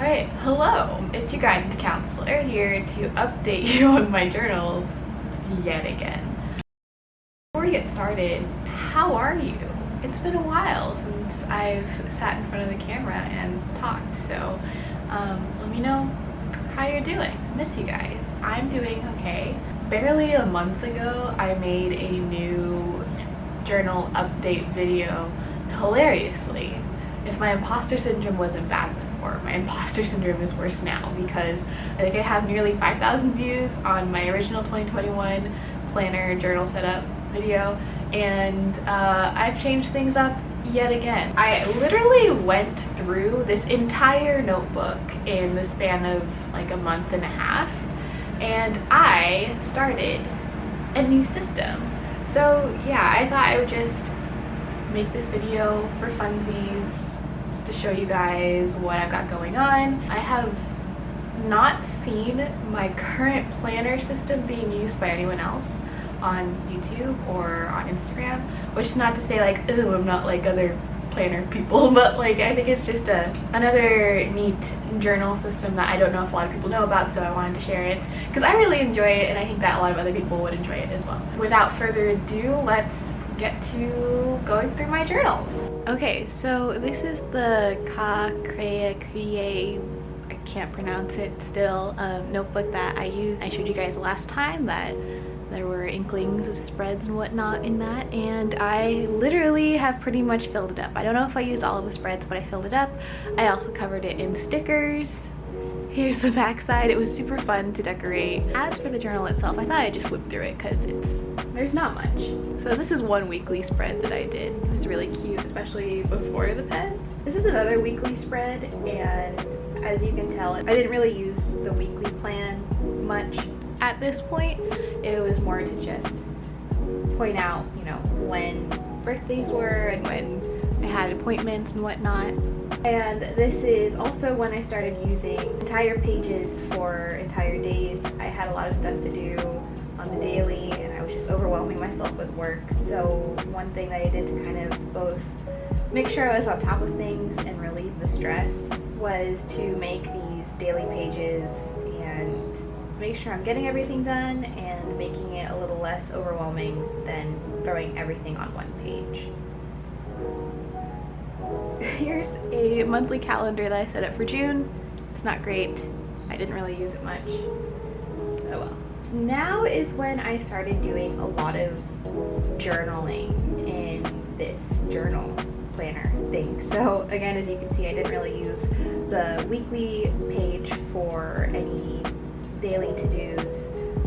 Alright, hello! It's your guidance counselor here to update you on my journals yet again. Before we get started, how are you? It's been a while since I've sat in front of the camera and talked, so let me know how you're doing. I miss you guys. I'm doing okay. Barely a month ago, I made a new journal update video. Hilariously, if my imposter syndrome wasn't bad before, my imposter syndrome is worse now because I think I have nearly 5,000 views on my original 2021 planner journal setup video, and I've changed things up yet again. I literally went through this entire notebook in the span of like a month and a half, and I started a new system. So yeah, I thought I would just make this video for funsies, just to show you guys what I've got going on. I have not seen my current planner system being used by anyone else on YouTube or on Instagram, which is not to say like, ooh, I'm not like other planner people, but like I think it's just another neat journal system that I don't know if a lot of people know about, so I wanted to share it because I really enjoy it and I think that a lot of other people would enjoy it as well. Without further ado, let's get to going through my journals. Okay, so this is the I can't pronounce it still, notebook that I used. I showed you guys last time that there were inklings of spreads and whatnot in that, and I literally have pretty much filled it up. I don't know if I used all of the spreads, but I filled it up. I also covered it in stickers. Here's the back side. It was super fun to decorate. As for the journal itself, I thought I'd just whip through it because there's not much. So this is one weekly spread that I did. It was really cute, especially before the pen. This is another weekly spread, and as you can tell, I didn't really use the weekly plan much at this point. It was more to just point out, you know, when birthdays were and when I had appointments and whatnot. And this is also when I started using entire pages for entire days. I had a lot of stuff to do on the daily and I was just overwhelming myself with work. So one thing that I did to kind of both make sure I was on top of things and relieve the stress was to make these daily pages and make sure I'm getting everything done and making it a little less overwhelming than throwing everything on one page. Here's a monthly calendar that I set up for June. It's not great. I didn't really use it much. Oh well. Now is when I started doing a lot of journaling in this journal planner thing. So again, as you can see, I didn't really use the weekly page for any daily to-dos,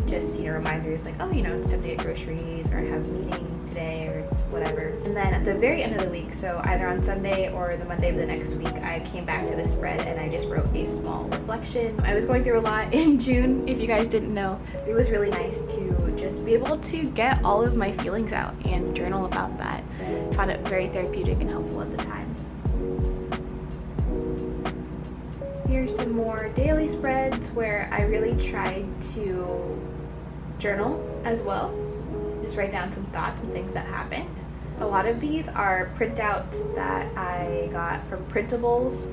just, you know, reminders like, oh, you know, it's time to get groceries, or I have a meeting today, or whatever. And then at the very end of the week, so either on Sunday or the Monday of the next week, I came back to the spread and I just wrote a small reflection. I was going through a lot in June, if you guys didn't know. It was really nice to just be able to get all of my feelings out and journal about that. I found it very therapeutic and helpful at the time. Here's some more daily spreads where I really tried to journal as well. Just write down some thoughts and things that happened. A lot of these are printouts that I got from printables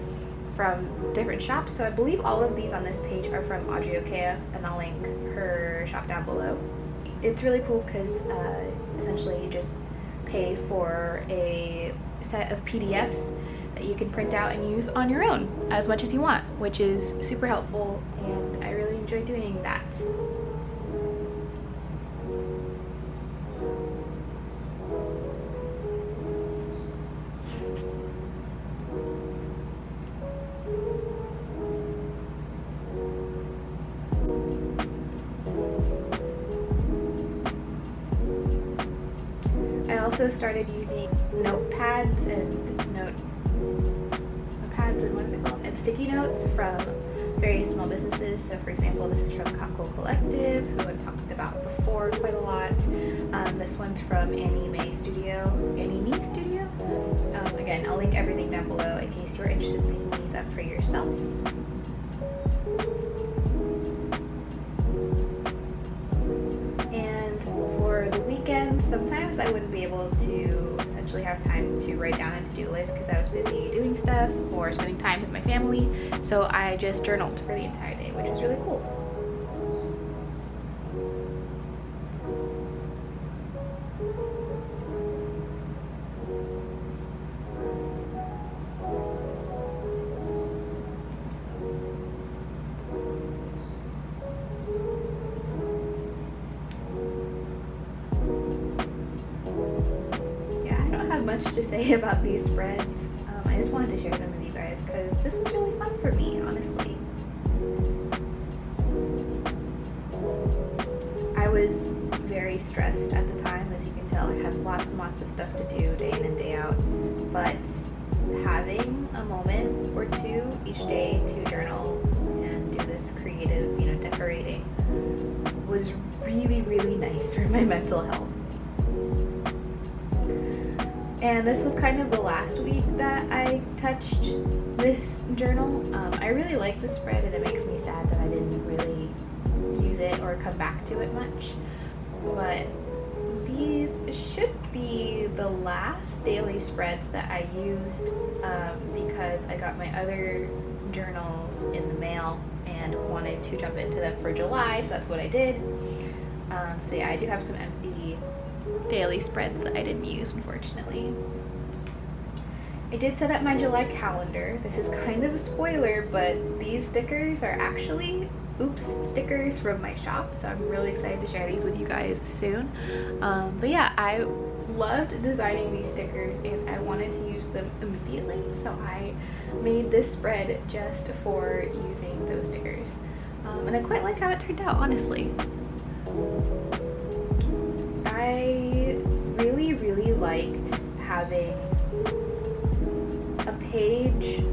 from different shops. So I believe all of these on this page are from Audrey Okea, and I'll link her shop down below. It's really cool because essentially you just pay for a set of PDFs that you can print out and use on your own as much as you want, which is super helpful, and I really enjoy doing that. I also started using notepads and what are they called? And sticky notes from various small businesses. So for example, this is from Kako Collective, who I've talked about before quite a lot. This one's from Annie Me Studio. Again, I'll link everything down below in case you're interested in picking these up for yourself. And for the weekend, sometimes I wouldn't be able to essentially usually have time to write down a to-do list because I was busy doing stuff or spending time with my family. So I just journaled for the entire day, which was really cool. Much to say about these spreads. I just wanted to share them with you guys because this was really fun for me, honestly. I was very stressed at the time, as you can tell. I had lots and lots of stuff to do day in and day out, but having a moment or two each day to journal and do this creative, decorating was really, really nice for my mental health. And this was kind of the last week that I touched this journal. I really like this spread, and it makes me sad that I didn't really use it or come back to it much. But these should be the last daily spreads that I used because I got my other journals in the mail and wanted to jump into them for July, so that's what I did. So yeah, I do have some empty daily spreads that I didn't use, unfortunately. I did set up my July calendar. This is kind of a spoiler, but these stickers are actually stickers from my shop, so I'm really excited to share these with you guys soon. But yeah, I loved designing these stickers and I wanted to use them immediately, so I made this spread just for using those stickers. And I quite like how it turned out, honestly. I really, really liked having a page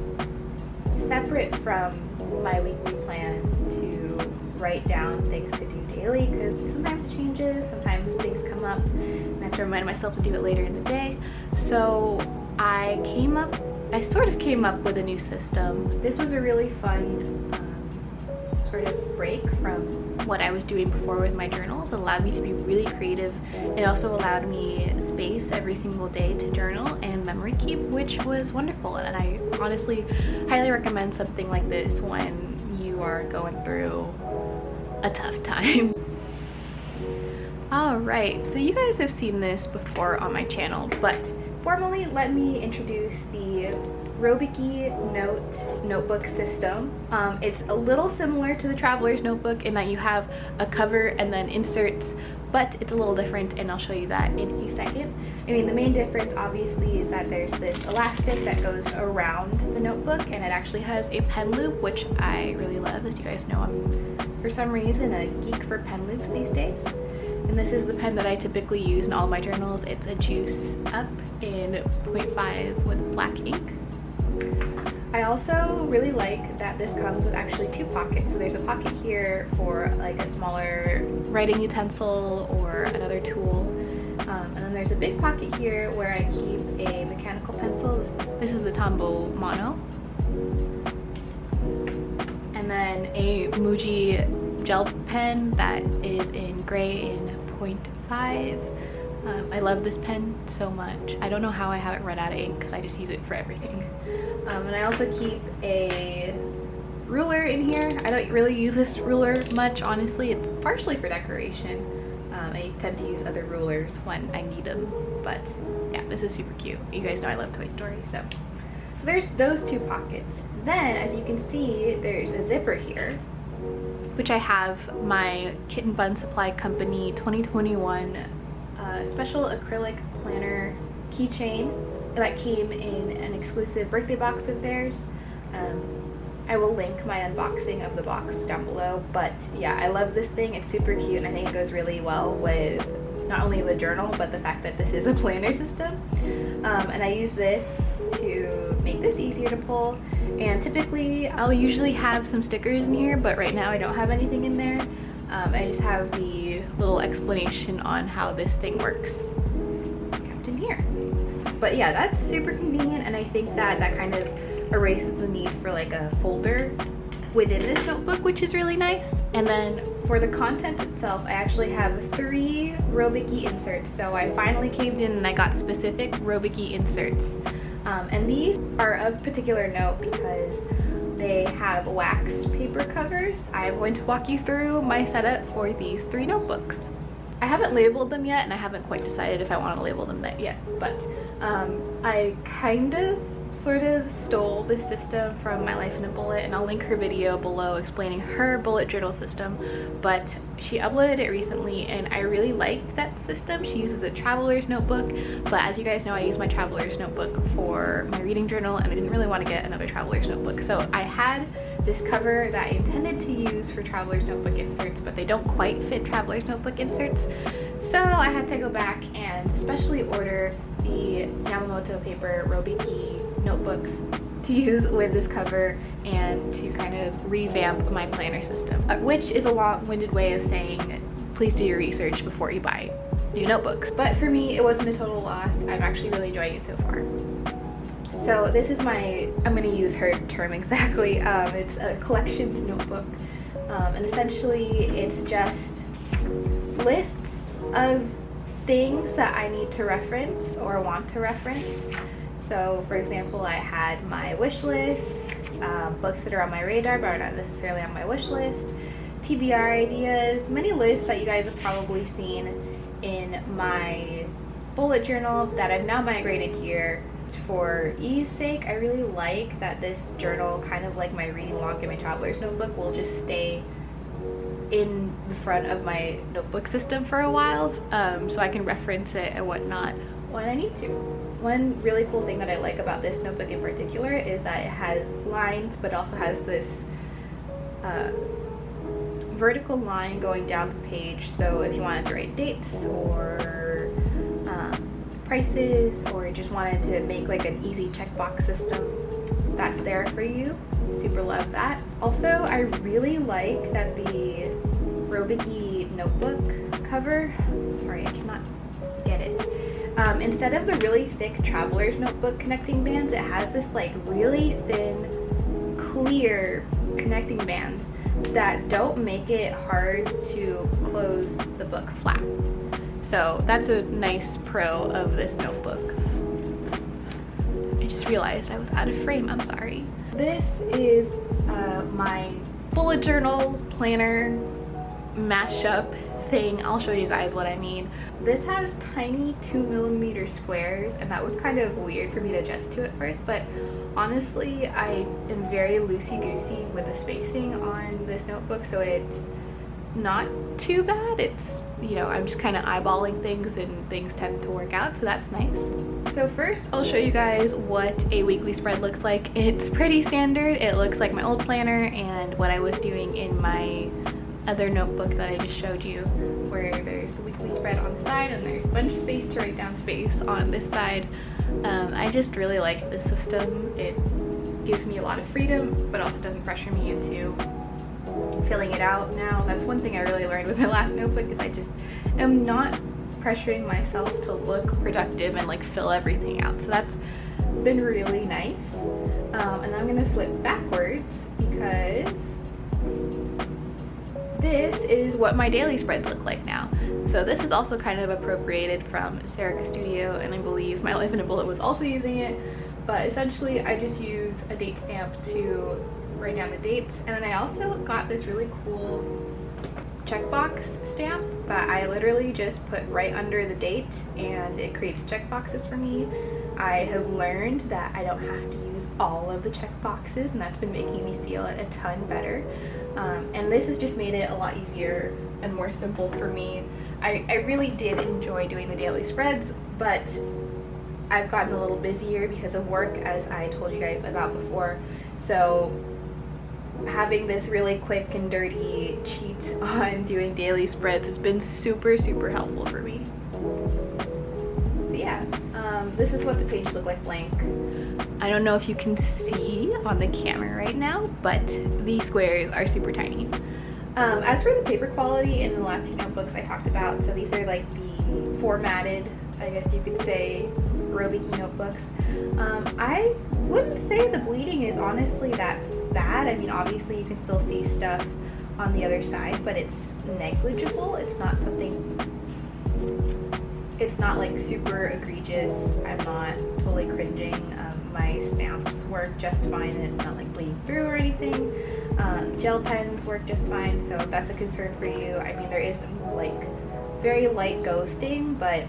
separate from my weekly plan to write down things to do daily, because sometimes it changes, sometimes things come up and I have to remind myself to do it later in the day. So I sort of came up with a new system. This was a really fun sort of break from what I was doing before with my journals. It allowed me to be really creative. It also allowed me space every single day to journal and memory keep, which was wonderful. And I honestly highly recommend something like this when you are going through a tough time. Alright, so you guys have seen this before on my channel, but formally let me introduce the robiki notebook system. It's a little similar to the traveler's notebook in that you have a cover and then inserts, but it's a little different, and I'll show you that in a second. I mean, the main difference obviously is that there's this elastic that goes around the notebook, and it actually has a pen loop, which I really love. As you guys know, I'm for some reason a geek for pen loops these days. And this is the pen that I typically use in all my journals. It's a Juice Up in 0.5 with black ink. I also really like that this comes with actually two pockets. So there's a pocket here for like a smaller writing utensil or another tool. And then there's a big pocket here where I keep a mechanical pencil. This is the Tombow Mono. And then a Muji gel pen that is in gray in 0.5. I love this pen so much. I don't know how I haven't run out of ink because I just use it for everything. And I also keep a ruler in here. I don't really use this ruler much, honestly. It's partially for decoration. I tend to use other rulers when I need them, but yeah, this is super cute. You guys know I love Toy Story, so there's those two pockets. Then, as you can see, there's a zipper here, which I have my Kitten Bun Supply Company 2021 special acrylic planner keychain that came in an exclusive birthday box of theirs. I will link my unboxing of the box down below, but yeah, I love this thing. It's super cute and I think it goes really well with not only the journal but the fact that this is a planner system. And I use this to make this easier to pull, and typically I'll usually have some stickers in here, but right now I don't have anything in there. I just have the little explanation on how this thing works kept in here. But yeah, that's super convenient, and I think that that kind of erases the need for like a folder within this notebook, which is really nice. And then for the content itself, I actually have 3 robiki inserts. So I finally caved in and I got specific robiki inserts. And these are of particular note because they have waxed paper covers. I'm going to walk you through my setup for these 3 notebooks. I haven't labeled them yet and I haven't quite decided if I want to label them yet, but I kind of sort of stole this system from My Life in a Bullet, and I'll link her video below explaining her bullet journal system, but she uploaded it recently and I really liked that system. She uses a traveler's notebook, but as you guys know, I use my traveler's notebook for my reading journal and I didn't really want to get another traveler's notebook. So I had this cover that I intended to use for traveler's notebook inserts, but they don't quite fit traveler's notebook inserts. So I had to go back and specially order the Yamamoto paper robiki notebooks to use with this cover and to kind of revamp my planner system, which is a long-winded way of saying please do your research before you buy new notebooks. But for me, it wasn't a total loss. I'm actually really enjoying it so far. So this is my, I'm going to use her term exactly, it's a collections notebook, and essentially it's just lists of things that I need to reference or want to reference. So for example, I had my wish list, books that are on my radar but are not necessarily on my wish list, TBR ideas, many lists that you guys have probably seen in my bullet journal that I've now migrated here. For ease sake, I really like that this journal, kind of like my reading log in my traveler's notebook, will just stay in the front of my notebook system for a while, so I can reference it and whatnot when I need to. One really cool thing that I like about this notebook in particular is that it has lines, but also has this vertical line going down the page. So if you wanted to write dates or prices, or you just wanted to make like an easy checkbox system, that's there for you. Super love that. Also, I really like that the robiki notebook cover, sorry, I cannot get it. Instead of the really thick traveler's notebook connecting bands, it has this like really thin, clear connecting bands that don't make it hard to close the book flat. So that's a nice pro of this notebook. I just realized I was out of frame, I'm sorry. This is my bullet journal planner mashup thing. I'll show you guys what I mean. This has tiny 2mm squares, and that was kind of weird for me to adjust to at first, but honestly I am very loosey-goosey with the spacing on this notebook, so it's not too bad. It's, you know, I'm just kind of eyeballing things and things tend to work out, so that's nice. So first I'll show you guys what a weekly spread looks like. It's pretty standard. It looks like my old planner and what I was doing in my other notebook that I just showed you, where there's the weekly spread on the side and there's a bunch of space to write down space on this side. I just really like this system. It gives me a lot of freedom but also doesn't pressure me into filling it out now. That's one thing I really learned with my last notebook, is I just am not pressuring myself to look productive and like fill everything out. So that's been really nice. And I'm gonna flip backwards because this is what my daily spreads look like now. So this is also kind of appropriated from Serica Studio, and I believe My Life in a Bullet was also using it. But essentially I just use a date stamp to write down the dates, and then I also got this really cool checkbox stamp that I literally just put right under the date and it creates checkboxes for me. I have learned that I don't have to use all of the checkboxes, and that's been making me feel a ton better. And this has just made it a lot easier and more simple for me. I really did enjoy doing the daily spreads, but I've gotten a little busier because of work, as I told you guys about before. So having this really quick and dirty cheat on doing daily spreads has been super helpful for me. So yeah, this is what the pages look like blank. I don't know if you can see on the camera right now, but these squares are super tiny. As for the paper quality in the last two notebooks I talked about, so these are like the formatted, I guess you could say, robiki notebooks. I wouldn't say the bleeding is honestly that bad. I mean, obviously you can still see stuff on the other side, but it's negligible. It's not something, it's not like super egregious. I'm not totally cringing. My stamps work just fine, and it's not like bleeding through or anything. Gel pens work just fine, so if that's a concern for you, I mean, there is some like very light ghosting, but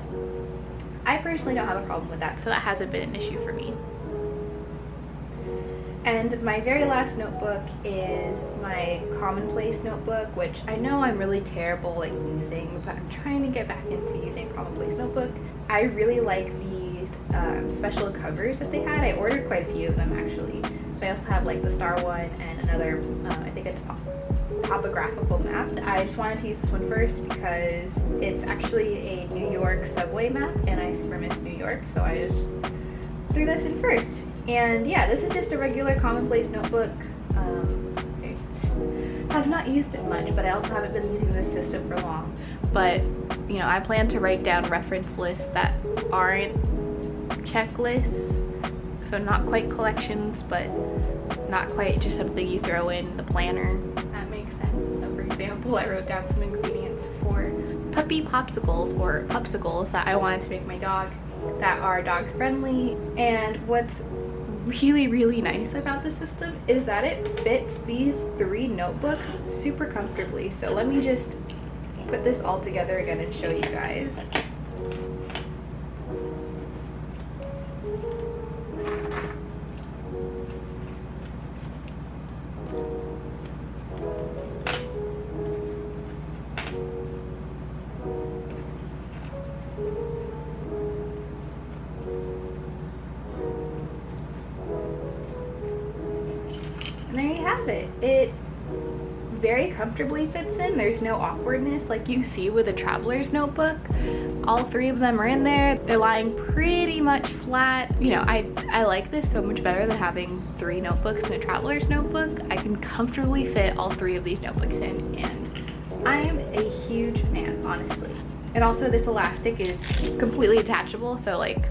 I personally don't have a problem with that, so that hasn't been an issue for me. And my very last notebook is my commonplace notebook, which I know I'm really terrible at using, but I'm trying to get back into using a commonplace notebook. I really like these special covers that they had. I ordered quite a few of them actually. So I also have like the star one and another, I think it's topographical map. I just wanted to use this one first because it's actually a New York subway map, and I super miss New York, so I just threw this in first. And yeah, this is just a regular commonplace notebook. I have not used it much, but I also haven't been using this system for long. But you know, I plan to write down reference lists that aren't checklists, so not quite collections, but not quite just something you throw in the planner. That makes sense. So for example, I wrote down some ingredients for puppy popsicles, or popsicles, that I wanted to make my dog that are dog friendly. And what's really nice about the system is that it fits these 3 notebooks super comfortably. So let me just put this all together again and show you guys. And there you have it. It very comfortably fits in. There's no awkwardness like you see with a traveler's notebook. All 3 of them are in there. They're lying pretty much flat. You know, I like this so much better than having 3 notebooks in a traveler's notebook. I can comfortably fit all 3 of these notebooks in, and I'm a huge fan, honestly. And also this elastic is completely detachable, so like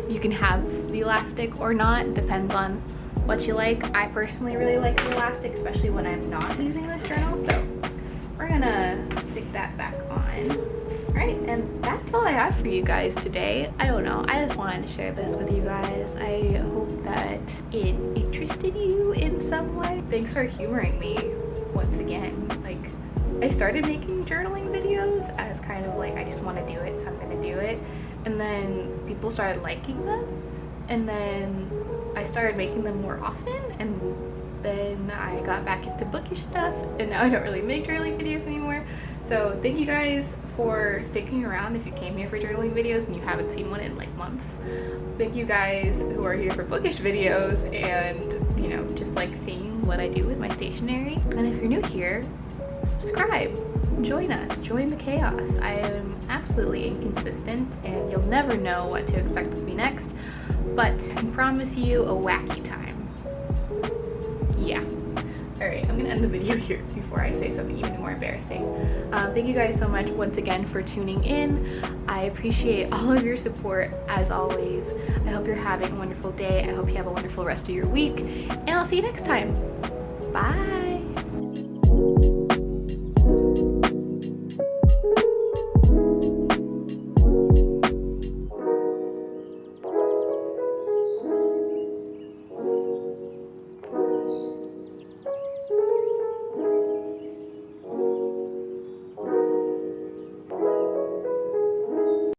you can have the elastic or not, depends on what you like. I personally really like the elastic, especially when I'm not using this journal, so we're gonna stick that back on. All right, and that's all I have for you guys today. I don't know, I just wanted to share this with you guys. I hope that it interested you in some way. Thanks for humoring me once again. Like, I started making journaling videos as kind of like, I just want to do it, so I'm gonna do it, and then people started liking them, and then I started making them more often, and then I got back into bookish stuff, and now I don't really make journaling videos anymore. So thank you guys for sticking around if you came here for journaling videos and you haven't seen one in like months. Thank you guys who are here for bookish videos and, you know, just like seeing what I do with my stationery. And if you're new here, subscribe, join us, join the chaos. I am absolutely inconsistent and you'll never know what to expect with me next, but I can promise you a wacky time. Yeah. Alright, I'm gonna end the video here before I say something even more embarrassing. Thank you guys so much once again for tuning in. I appreciate all of your support as always. I hope you're having a wonderful day. I hope you have a wonderful rest of your week, and I'll see you next time. Bye!